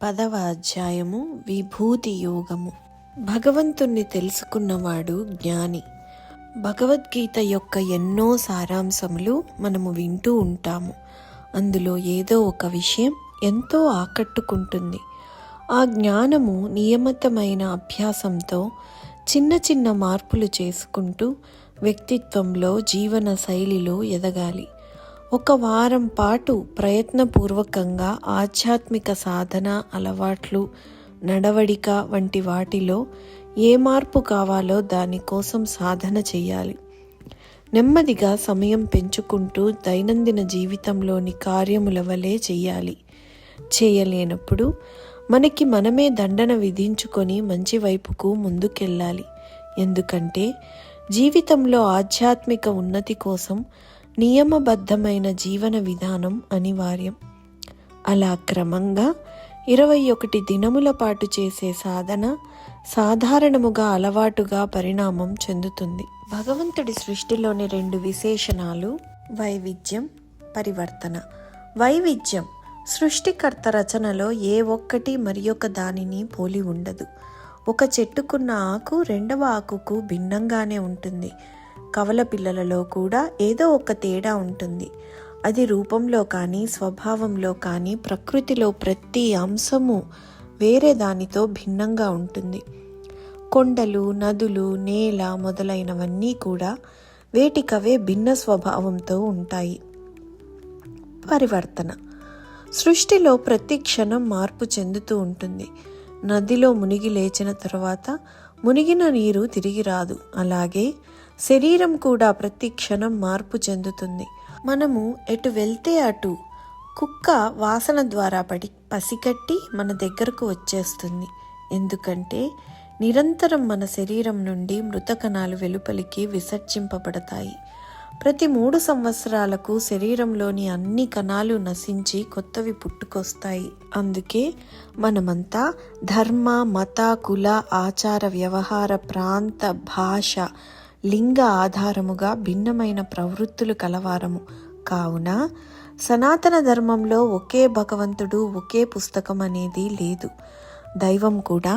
10వ అధ్యాయము విభూతి యోగము. భగవంతుణ్ణి తెలుసుకున్నవాడు జ్ఞాని. భగవద్గీత యొక్క ఎన్నో సారాంశములు మనము వింటూ ఉంటాము. అందులో ఏదో ఒక విషయం ఎంతో ఆకట్టుకుంటుంది. ఆ జ్ఞానము నియమితమైన అభ్యాసంతో చిన్న చిన్న మార్పులు చేసుకుంటూ వ్యక్తిత్వంలో, జీవన శైలిలో ఎదగాలి. ఒక వారం పాటు ప్రయత్నపూర్వకంగా ఆధ్యాత్మిక సాధన, అలవాట్లు, నడవడిక వంటి వాటిలో ఏ మార్పు కావాలో దానికోసం సాధన చేయాలి. నెమ్మదిగా సమయం పెంచుకుంటూ దైనందిన జీవితంలోని కార్యముల వలె చేయాలి. చేయలేనప్పుడు మనకి మనమే దండన విధించుకొని మంచి వైపుకు ముందుకెళ్ళాలి. ఎందుకంటే జీవితంలో ఆధ్యాత్మిక ఉన్నతి కోసం నియమబద్ధమైన జీవన విధానం అనివార్యం. అలా క్రమంగా 21 దినముల పాటు చేసే సాధన సాధారణముగా అలవాటుగా పరిణామం చెందుతుంది. భగవంతుడి సృష్టిలోని 2 విశేషణాలు వైవిధ్యం, పరివర్తన. వైవిధ్యం సృష్టికర్త రచనలో ఏ ఒక్కటి మరియొక దానిని పోలి ఉండదు. ఒక చెట్టుకున్న ఆకు రెండవ ఆకుకు భిన్నంగానే ఉంటుంది. కవల పిల్లలలో కూడా ఏదో ఒక తేడా ఉంటుంది. అది రూపంలో కానీ, స్వభావంలో కానీ, ప్రకృతిలో ప్రతి అంశము వేరే దానితో భిన్నంగా ఉంటుంది. కొండలు, నదులు, నేల మొదలైనవన్నీ కూడా వేటికవే భిన్న స్వభావంతో ఉంటాయి. పరివర్తన సృష్టిలో ప్రతి క్షణం మార్పు చెందుతూ ఉంటుంది. నదిలో మునిగి లేచిన తరువాత మునిగిన నీరు తిరిగి రాదు. అలాగే శరీరం కూడా ప్రతి క్షణం మార్పు చెందుతుంది. మనము ఎటు వెళ్తే అటు కుక్క వాసన ద్వారా పసిగట్టి మన దగ్గరకు వచ్చేస్తుంది. ఎందుకంటే నిరంతరం మన శరీరం నుండి మృత కణాలు వెలుపలికి విసర్జింపబడతాయి. ప్రతి 3 సంవత్సరాలకు శరీరంలోని అన్ని కణాలు నశించి కొత్తవి పుట్టుకొస్తాయి. అందుకే మనమంతా ధర్మ, మత, కుల, ఆచార, వ్యవహార, ప్రాంత, భాష, లింగ ఆధారముగా భిన్నమైన ప్రవృత్తులు కలవారము. కావున సనాతన ధర్మంలో ఒకే భగవంతుడు, ఒకే పుస్తకం అనేది లేదు. దైవం కూడా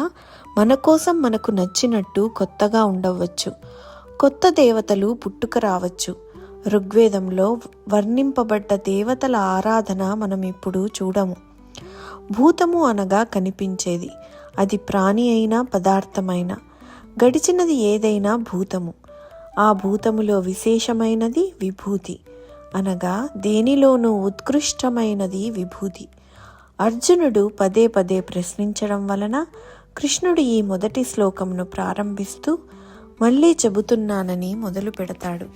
మన కోసం మనకు నచ్చినట్టు కొత్తగా ఉండవచ్చు. కొత్త దేవతలు పుట్టుక రావచ్చు. ఋగ్వేదంలో వర్ణింపబడ్డ దేవతల ఆరాధన మనం ఇప్పుడు చూడము. భూతము అనగా కనిపించేది. అది ప్రాణి అయినా, పదార్థమైనా. గడిచినది ఏదైనా భూతము. ఆ భూతములో విశేషమైనది విభూతి, అనగా దేనిలోనూ ఉత్కృష్టమైనది విభూతి. అర్జునుడు పదే పదే ప్రశ్నించడం వలన కృష్ణుడు ఈ మొదటి శ్లోకమును ప్రారంభిస్తూ మళ్ళీ చెబుతున్నానని మొదలు పెడతాడు.